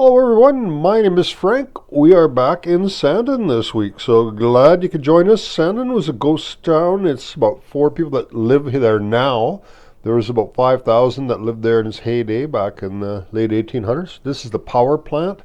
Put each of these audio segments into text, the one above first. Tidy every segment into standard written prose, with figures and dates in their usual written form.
Hello everyone, my name is Frank. We are back in Sandon this week, so glad you could join us. Sandon was a ghost town. It's about 4 people that live there now. There was about 5,000 that lived there in its heyday back in the late 1800s. This is the power plant.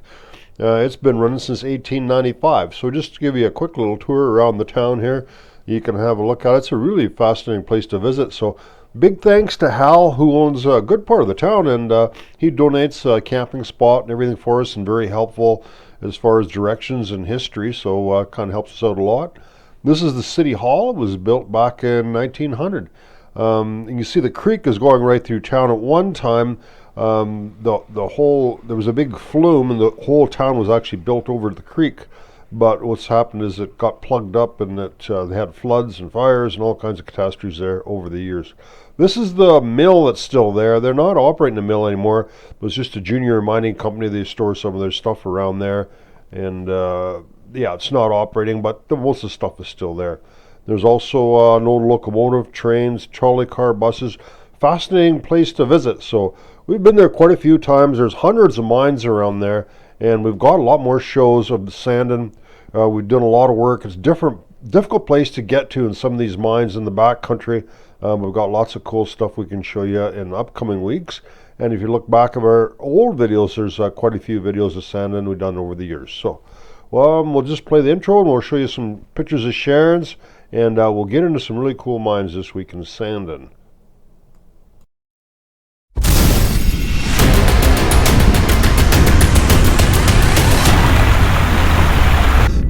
It's been running since 1895, so just to give you a quick little tour around the town here, you can have a look at it. It's a really fascinating place to visit. So big thanks to Hal, who owns a good part of the town, and he donates a camping spot and everything for us, and very helpful as far as directions and history, so kind of helps us out a lot. This is the City Hall. It was built back in 1900. And you see the creek is going right through town. At one time, there was a big flume, and the whole town was actually built over the creek. But what's happened is it got plugged up, and they had floods and fires and all kinds of catastrophes there over the years. This is the mill that's still there. They're not operating the mill anymore. It was just a junior mining company. They store some of their stuff around there. And yeah, it's not operating, but most of the stuff is still there. There's also an old locomotive, trains, trolley car, buses. Fascinating place to visit. So we've been there quite a few times. There's hundreds of mines around there. And we've got a lot more shows of the Sandon. We've done a lot of work. It's a difficult place to get to in some of these mines in the back country. We've got lots of cool stuff we can show you in the upcoming weeks. And if you look back at our old videos, there's quite a few videos of Sandon we've done over the years. So we'll just play the intro, and we'll show you some pictures of Sharon's, and we'll get into some really cool mines this week in Sandon.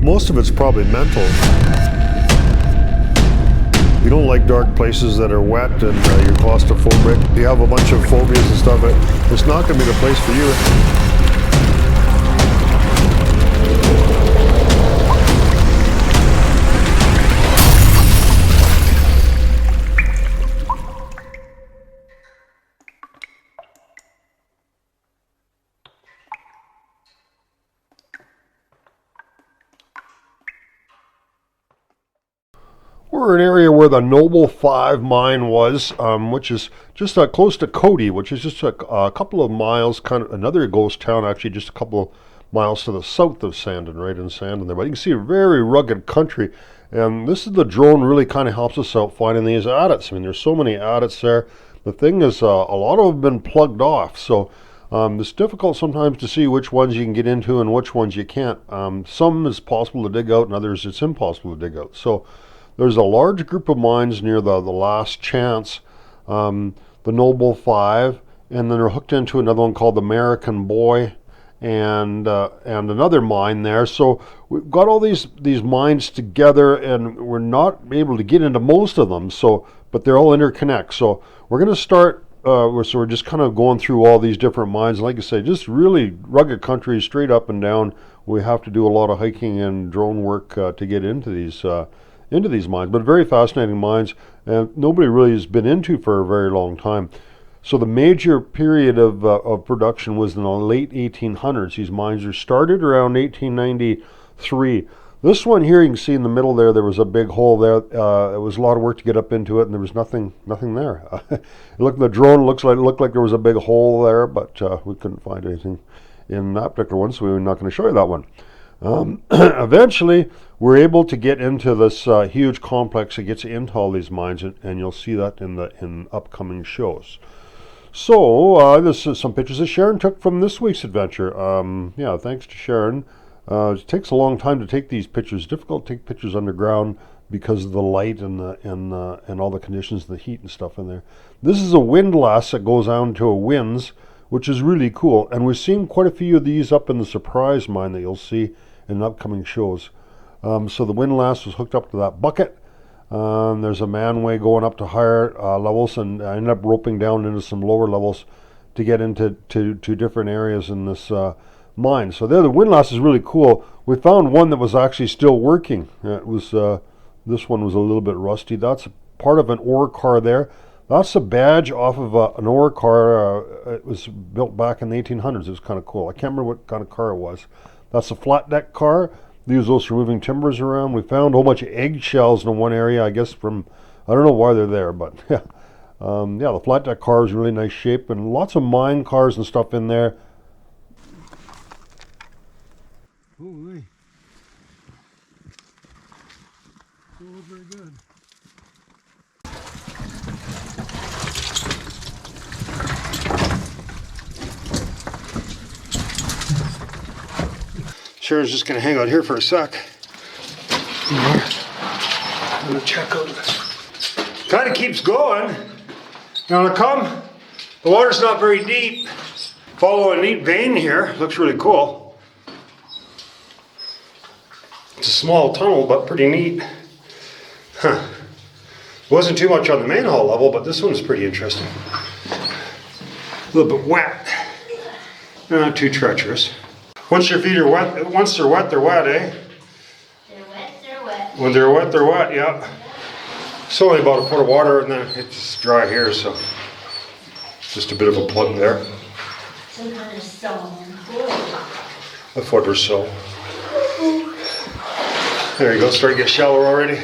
Most of it's probably mental. You don't like dark places that are wet and you're claustrophobic. You have a bunch of phobias and stuff. It's not going to be the place for you. We're in an area where the Noble 5 mine was, which is just close to Cody, which is just a couple of miles, kind of another ghost town, actually just a couple of miles to the south of Sandon, right in Sandon there. But you can see a very rugged country, and this is the drone really kind of helps us out finding these adits. I mean, there's so many adits there. The thing is, a lot of them have been plugged off, so it's difficult sometimes to see which ones you can get into and which ones you can't. Some is possible to dig out, and others it's impossible to dig out. So there's a large group of mines near the last chance, the Noble 5, and then they're hooked into another one called the American Boy, and another mine there. So we've got all these mines together, and we're not able to get into most of them. So, but they're all interconnect. So we're going to start. We're just kind of going through all these different mines. Like I say, just really rugged country, straight up and down. We have to do a lot of hiking and drone work to get into these mines, but very fascinating mines, and nobody really has been into for a very long time. So the major period of production was in the late 1800s. These mines were started around 1893. This one here, you can see in the middle there was a big hole there. It was a lot of work to get up into it, and there was nothing there. Look, the drone looked like there was a big hole there, but we couldn't find anything in that particular one, so we're not going to show you that one. Eventually, we're able to get into this huge complex that gets into all these mines, and you'll see that in upcoming shows. So, this is some pictures that Sharon took from this week's adventure. Yeah, thanks to Sharon. It takes a long time to take these pictures. It's difficult to take pictures underground because of the light and all the conditions, the heat and stuff in there. This is a windlass that goes down to a winds, which is really cool. And we're seeing quite a few of these up in the surprise mine that you'll see in upcoming shows. So the windlass was hooked up to that bucket. There's a manway going up to higher levels, and I ended up roping down into some lower levels to get into different areas in this mine. So there, the windlass is really cool. We found one that was actually still working. It was this one was a little bit rusty. That's part of an ore car there. That's a badge off of an ore car. It was built back in the 1800s. It was kind of cool. I can't remember what kind of car it was. That's a flat deck car. They use those for moving timbers around. We found a whole bunch of eggshells in one area, I guess from, I don't know why they're there, but yeah. Yeah, the flat deck car is in really nice shape, and lots of mine cars and stuff in there. Holy. Oh, very good. Sharon's just going to hang out here for a sec. I'm going to check out this. Kind of keeps going. You want to come? The water's not very deep. Follow a neat vein here. Looks really cool. It's a small tunnel, but pretty neat. Huh. Wasn't too much on the manhole level, but this one's pretty interesting. A little bit wet. Not too treacherous. Once your feet are wet, once they're wet, eh? They're wet, they're wet. When they're wet, yeah. It's only about a foot of water and then it's dry here, so just a bit of a plug there. A foot or so. There you go, starting to get shallow already.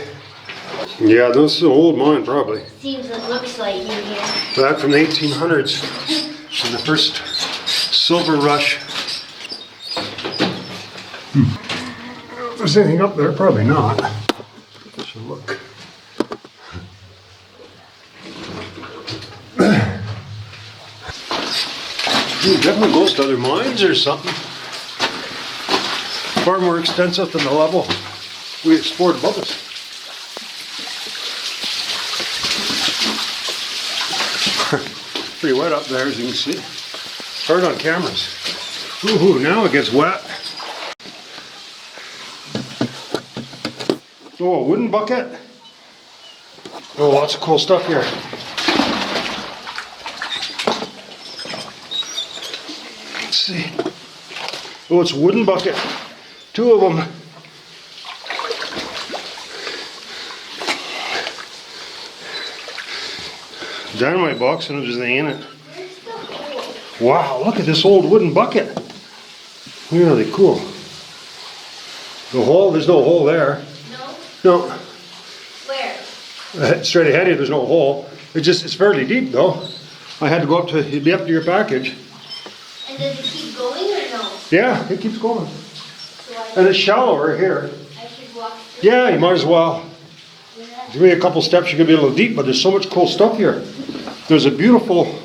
Yeah, this is an old mine probably. Seems it looks like in here. Back from the 1800s, in the first silver rush. If there's anything up there, probably not. So look. It definitely goes to other mines or something. Far more extensive than the level we explored above us. Pretty wet up there, as you can see. Hard on cameras. Ooh, now it gets wet. Oh, a wooden bucket. Oh, lots of cool stuff here. Let's see. Oh, it's a wooden bucket. 2 of them. Dynamite box, and there's anything in it. Wow, look at this old wooden bucket. Really cool. The hole, there's no hole there. No. Where? Straight ahead of you, there's no hole. It's fairly deep though. I had to go up to, it'd be up to your package. And does it keep going or no? Yeah, it keeps going. So And it's shallower here. I should walk through? Yeah, you might as well. Give me a couple steps, you could be a little deep, but there's so much cool stuff here. There's a beautiful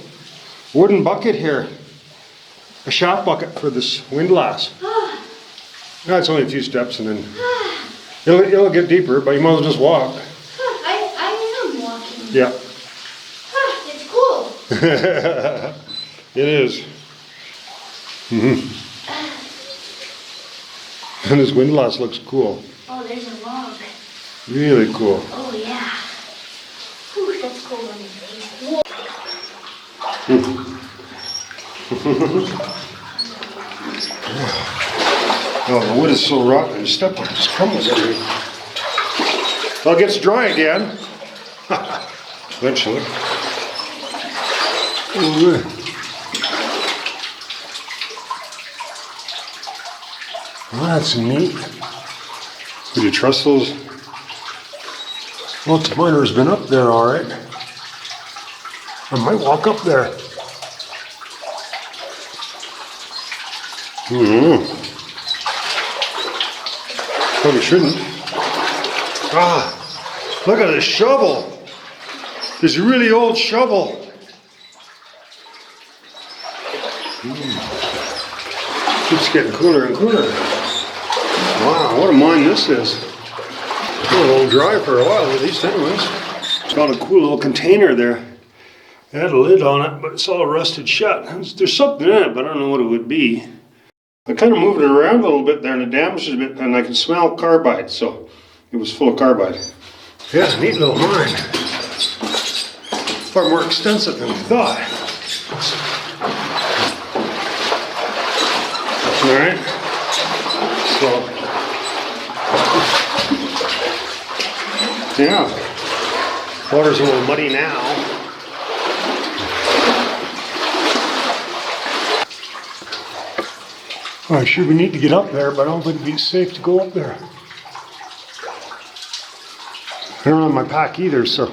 wooden bucket here. A shaft bucket for this windlass. That's only a few steps and then it'll get deeper, but you might as well just walk. I am walking. Yeah. It's cool. It is. And this windlass looks cool. Oh, there's a log. Really cool. Oh, yeah. Whew, that's cold on your face. Oh, the wood is so rotten, you step on it, it crumbles everything. Well, it gets dry again. Eventually. Oh, that's neat. Would you trust those? Well, the miner's been up there, all right. I might walk up there. Probably shouldn't. Ah, look at this shovel. This really old shovel. Keeps getting cooler and cooler. Wow, what a mine this is. It'll dry for a while at least anyways. It's got a cool little container there. It had a lid on it, but it's all rusted shut. There's something in it, but I don't know what it would be. I kind of moved it around a little bit there and it damaged it a bit, and I could smell carbide, so it was full of carbide. Yeah, neat little mine. Far more extensive than we thought. Alright, so, yeah, water's a little muddy now. I sure we need to get up there, but I don't think it'd be safe to go up there. I don't have my pack either, so,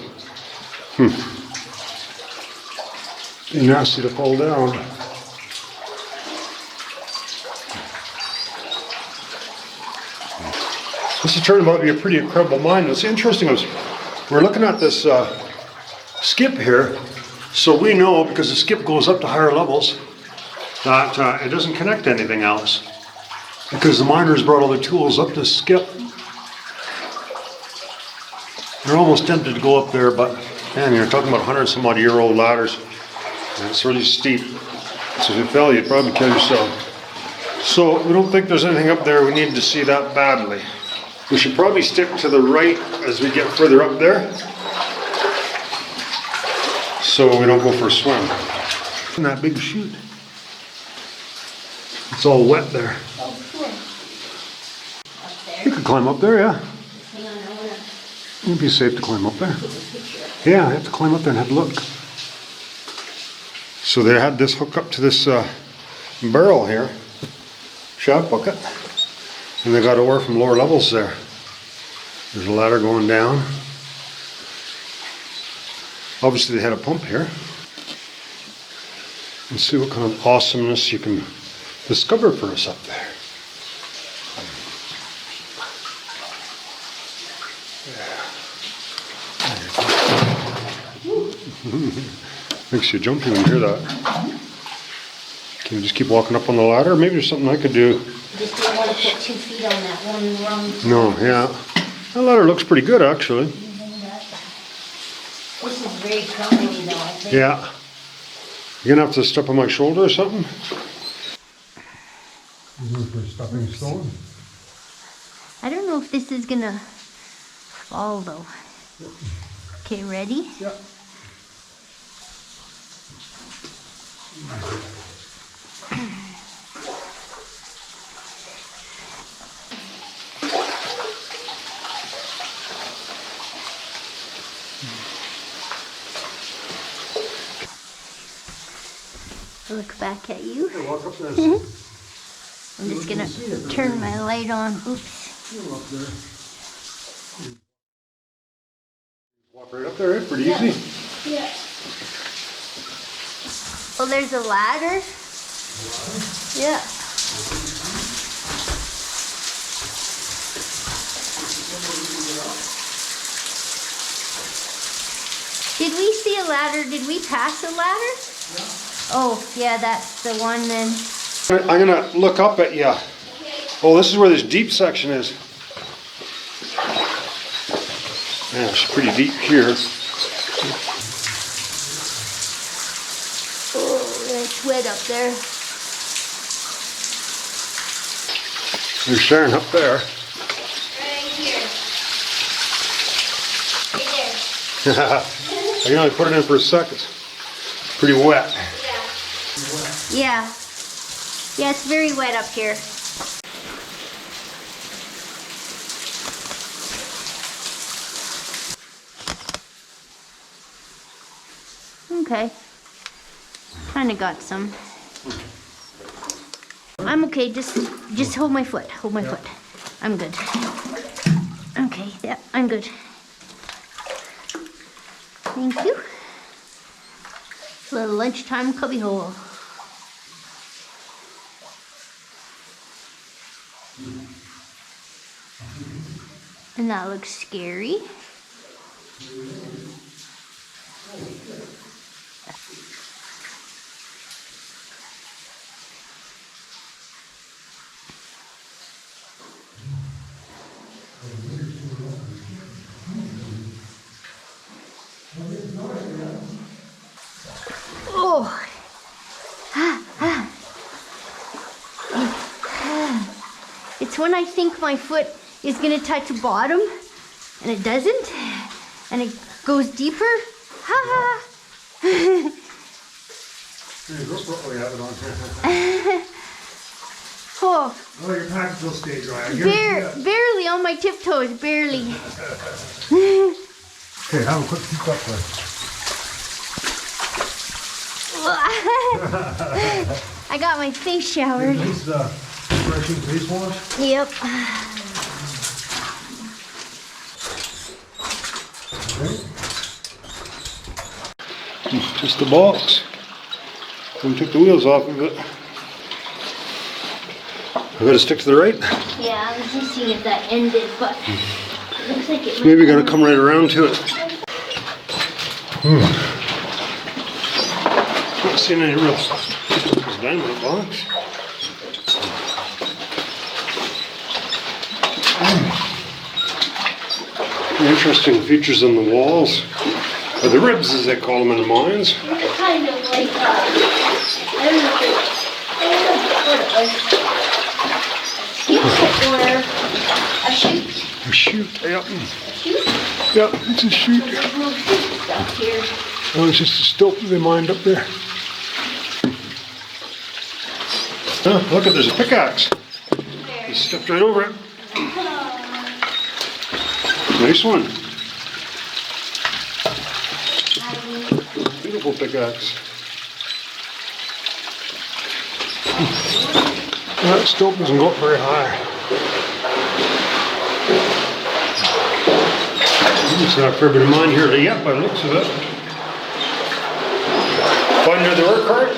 be nasty to fall down. This has turned out to be a pretty incredible mine. What's interesting is we're looking at this skip here, so we know because the skip goes up to higher levels that it doesn't connect to anything else because the miners brought all their tools up this skip. They're almost tempted to go up there, but man, you're talking about 100-some-odd-year-old ladders, and it's really steep. So if you fell, you'd probably kill yourself. So we don't think there's anything up there. We need to see that badly. We should probably stick to the right as we get further up there, so we don't go for a swim. And that big chute, it's all wet there. Oh, cool. Up there. You could climb up there, yeah. Hang on, I wanna It'd be safe to climb up there. take a picture. Yeah, I have to climb up there and have a look. So they had this hook up to this barrel here, shaft bucket, and they got ore from lower levels there. There's a ladder going down. Obviously they had a pump here. And see what kind of awesomeness you can discover for us up there. Makes you jumpy when you hear that. Can you just keep walking up on the ladder? Maybe there's something I could do. Just don't want to put 2 feet on that one rung. No, yeah. That ladder looks pretty good, actually. This is very crumbly though, I think. Yeah. You're gonna have to step on my shoulder or something? For stepping stone? I don't know if this is gonna fall though. Okay, ready? Yeah. Look back at you. Hey, walk up there. I'm just gonna turn my light on. Oops. Walk right up there, eh? Pretty easy. Yeah. Oh, there's a ladder? Yeah. Did we see a ladder? Did we pass a ladder? Yeah. Oh, yeah, that's the one then. I'm gonna look up at you. Oh, this is where this deep section is. Yeah, it's pretty deep here. Oh, it's wet up there. There's Sharon up there. Right here. Right there. I can only put it in for a second. Pretty wet. Yeah. Yeah, it's very wet up here. Okay. Kinda got some. I'm okay, just hold my foot. Hold my foot. I'm good. Okay, yeah, I'm good. Thank you. Little lunchtime cubby hole. And that looks scary. Oh. It's when I think my foot is gonna touch bottom and it doesn't, and it goes deeper. Ha ha. Oh, Oh, your package will stay dry. barely on my tiptoes, barely. Okay, have a quick peek up there. I got my face showered. Nice refreshing face wash. Yep. Okay. Just the box. We took the wheels off of it. I gotta stick to the right? Yeah, I was just seeing if that ended, but it looks like it. Maybe gotta come right around to it. Not seeing any real dynamite blocks. Interesting features on the walls. Or the ribs, as they call them in the mines. It's kind of like, I don't know what it was. Or a chute. A chute, yep. A chute? Yep, it's a chute. There's no chute stuff here. Oh, it's just a stilt they mined up there. Oh, look, there's a pickaxe. Where? You stepped right over it. Nice one. Beautiful pickaxe. That stilt doesn't go up very high. It's not a fair bit of mine here yet by the looks of it. Find another ore cart?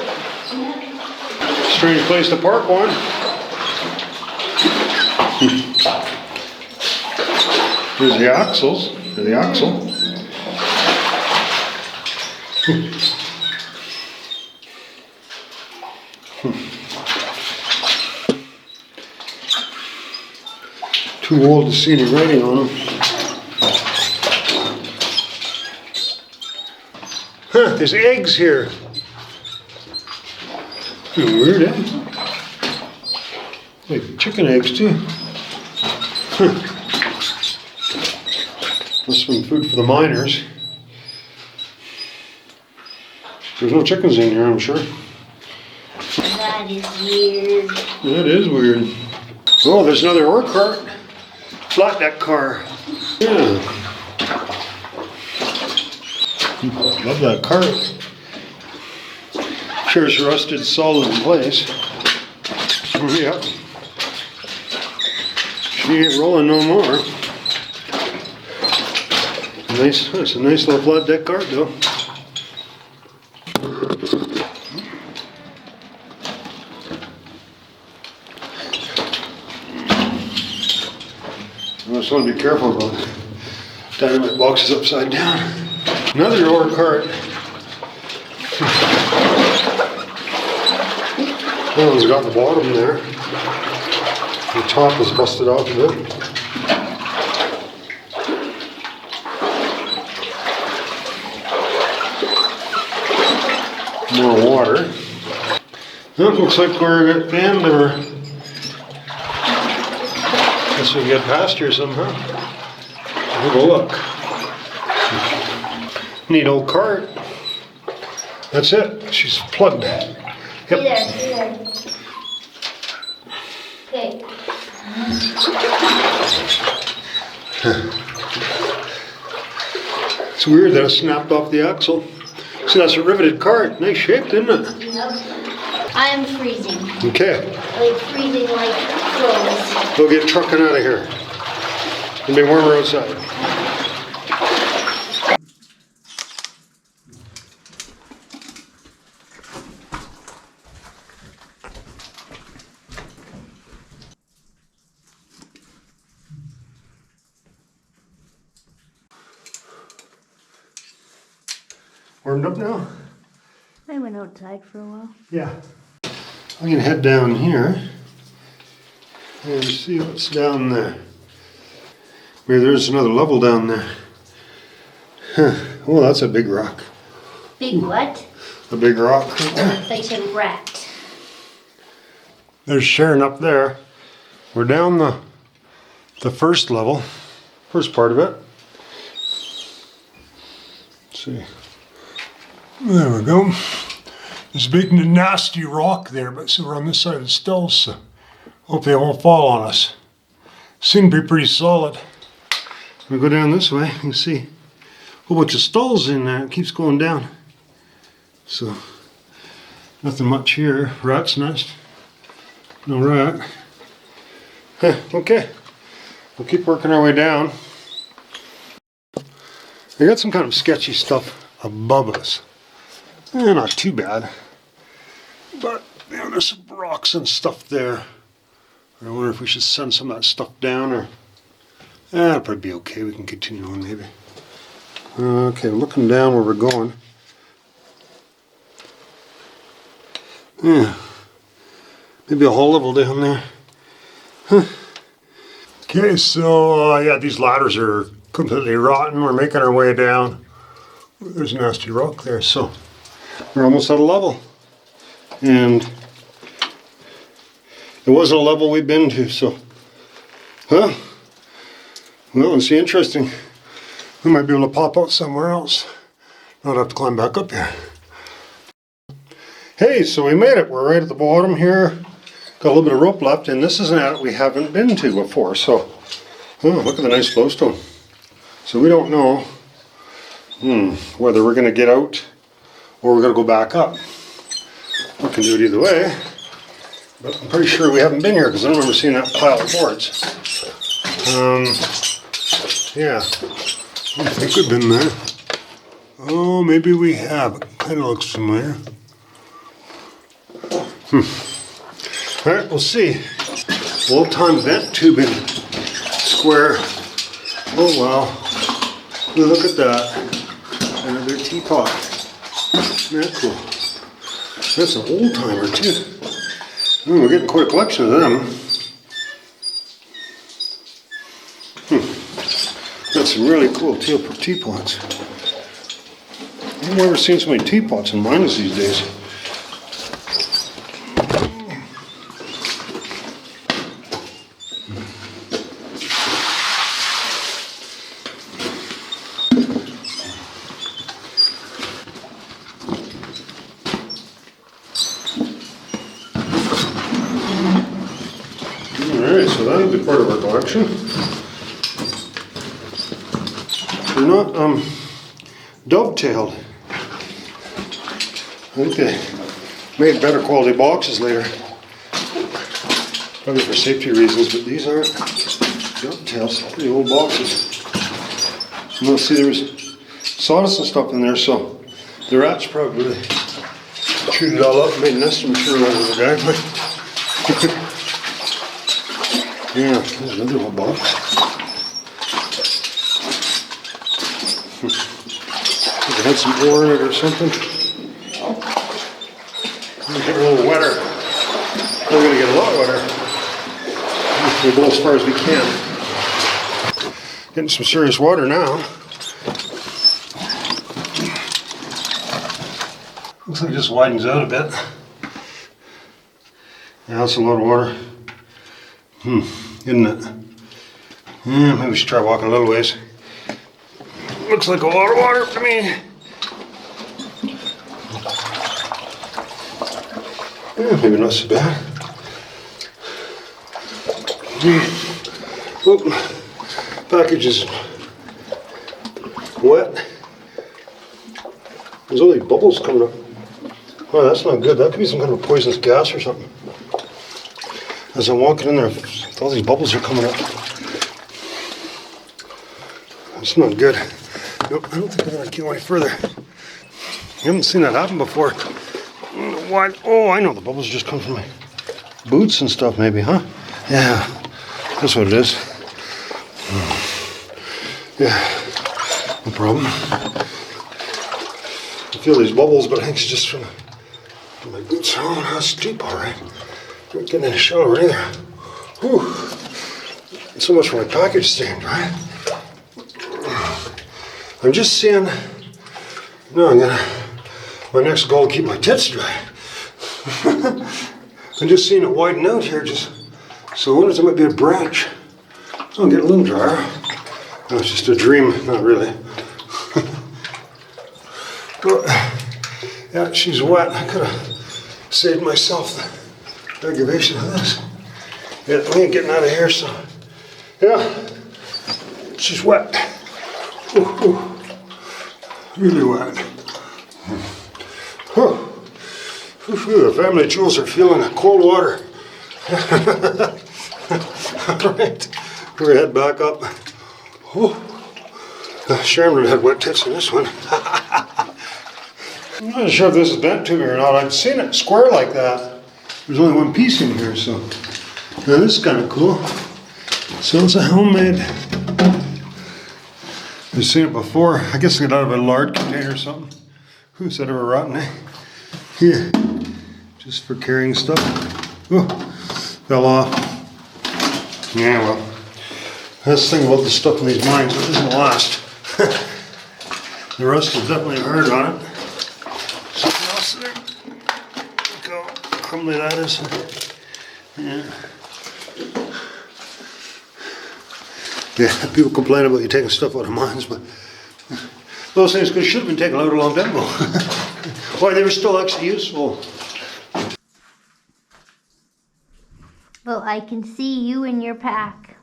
Strange place to park one. There's the axles. There's the axle. Too old to see any writing on them. Huh, there's eggs here. Weird, eh? Like chicken eggs too. Huh. Must have been food for the miners. There's no chickens in here, I'm sure. That is weird. That is weird. Oh, there's another ore cart. Flat deck car. Yeah. Love that cart. Sure it's rusted solid in place. Yep. She ain't rolling no more. Nice, it's a nice little flat deck cart though. I just want to be careful about dynamite boxes upside down. Another ore cart. That one's got the bottom there. The top is busted off a bit. More water. That looks like we're at the end of our... Guess we can get past here somehow. Have a look. Neat old cart. That's it. She's plugged. Yep. There. Okay. It's weird that it snapped off the axle. See, that's a riveted cart. Nice shape, isn't it? Yep. I am freezing. Okay. Like freezing like froze. We'll get trucking out of here. It'll be warmer outside. Warmed up now? I went outside for a while. Yeah. I'm gonna head down here and see what's down there. Maybe there's another level down there. Huh. Oh, that's a big rock. Big what? A big rock. They said rat. There's Sharon up there. We're down the first level, first part of it. Let's see. There we go. There's a big nasty rock there, but so we're on this side of the stills, so hope they won't fall on us. Seem to be pretty solid. We go down this way, you can see a whole bunch of stalls in there. It keeps going down. So, nothing much here. Rat's nest. No rat. Okay. We'll keep working our way down. We got some kind of sketchy stuff above us. Not too bad. But, you know, there's some rocks and stuff there. I wonder if we should send some of that stuff down, or that'll probably be okay. We can continue on maybe. Okay, looking down where we're going. Yeah, maybe a whole level down there. Huh. Okay, so yeah, these ladders are completely rotten. We're making our way down. There's a nasty rock there, so we're almost at a level. And it wasn't a level we've been to, so, well, it's interesting. We might be able to pop out somewhere else. Not have to climb back up here. Hey, so we made it. We're right at the bottom here. Got a little bit of rope left, and this is an adit we haven't been to before, so, look at the nice glowstone. So we don't know whether we're going to get out or we're going to go back up. We can do it either way. But I'm pretty sure we haven't been here because I don't remember seeing that pile of boards. Yeah, I think we've been there. Oh, maybe we have. It kind of looks familiar. Alright, we'll see. Old time vent tubing. Square. Oh wow. Look at that. Another teapot. Isn't that cool? That's an old timer too. We're getting quite a collection of them. Got some really cool teapots. I've never seen so many teapots in mines these days. Alright, so that'll be part of our collection. They're not dovetailed. I think they made better quality boxes later. Probably for safety reasons, but these aren't dovetails, pretty old boxes. And you'll see there was sawdust and stuff in there, so the rats probably chewed it all up and made nesting material out of the guy. Yeah, there's another old box. It had some ore in it or something. It's getting a little wetter. We're going to get a lot wetter. We'll go as far as we can. Getting some serious water now. Looks like it just widens out a bit. Yeah, that's a lot of water. Isn't it? Yeah, maybe we should try walking a little ways. Looks like a lot of water to me. Yeah, maybe not so bad. Oh, package is wet. There's all these bubbles coming up. Oh, that's not good. That could be some kind of poisonous gas or something. As I'm walking in there, all these bubbles are coming up. It's not good. Nope, I don't think I'm going to get any further. I haven't seen that happen before. What? Oh, I know, the bubbles just come from my boots and stuff maybe, huh? Yeah, that's what it is. Yeah, no problem. I feel these bubbles, but I think it's just from my boots. Oh, that's deep, all right. Not getting in a shower either. Whew. So much for my package staying dry. I'm just seeing, my next goal, keep my tits dry. I'm just seeing it widen out here, so I wonder if there might be a branch. So I'll get a little drier. No, it's just a dream, not really. But, yeah, she's wet. I could have saved myself the aggravation of this. Yeah, we ain't getting out of here, so, yeah, she's wet. Ooh, ooh. Really wet. Huh. The family jewels are feeling cold water. All right, we're head back up. Sharon would have had wet tits in this one. I'm not sure if this is bent tubing or not. I've seen it square like that. There's only one piece in here, so Now this is kind of cool. So it's a homemade. I've seen it before. I guess I got out of a lard container or something. Who said it were rotten, eh? Yeah. Just for carrying stuff. Oh, fell off. Yeah, well. That's the thing about the stuff in these mines, it doesn't last. The rust is definitely hard on it. Something else there. Look how crumbly that is. Yeah. Yeah, people complain about you taking stuff out of mines, but those things should have been taken out a long time ago. Why, they were still actually useful. Well, I can see you in your pack.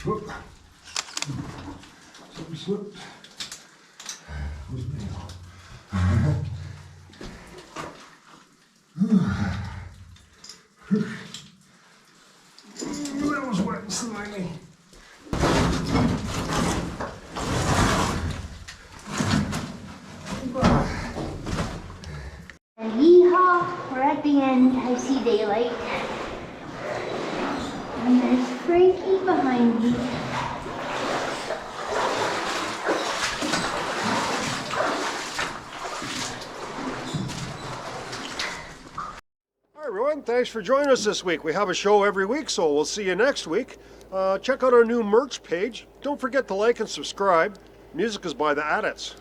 Whoop. Something slipped. Was me. That was wet and slimy. And yeehaw, we're at the end. I see daylight. And there's Frankie behind me. Hi everyone, thanks for joining us this week. We have a show every week, so we'll see you next week. Check out our new merch page. Don't forget to like and subscribe. Music is by the Adits.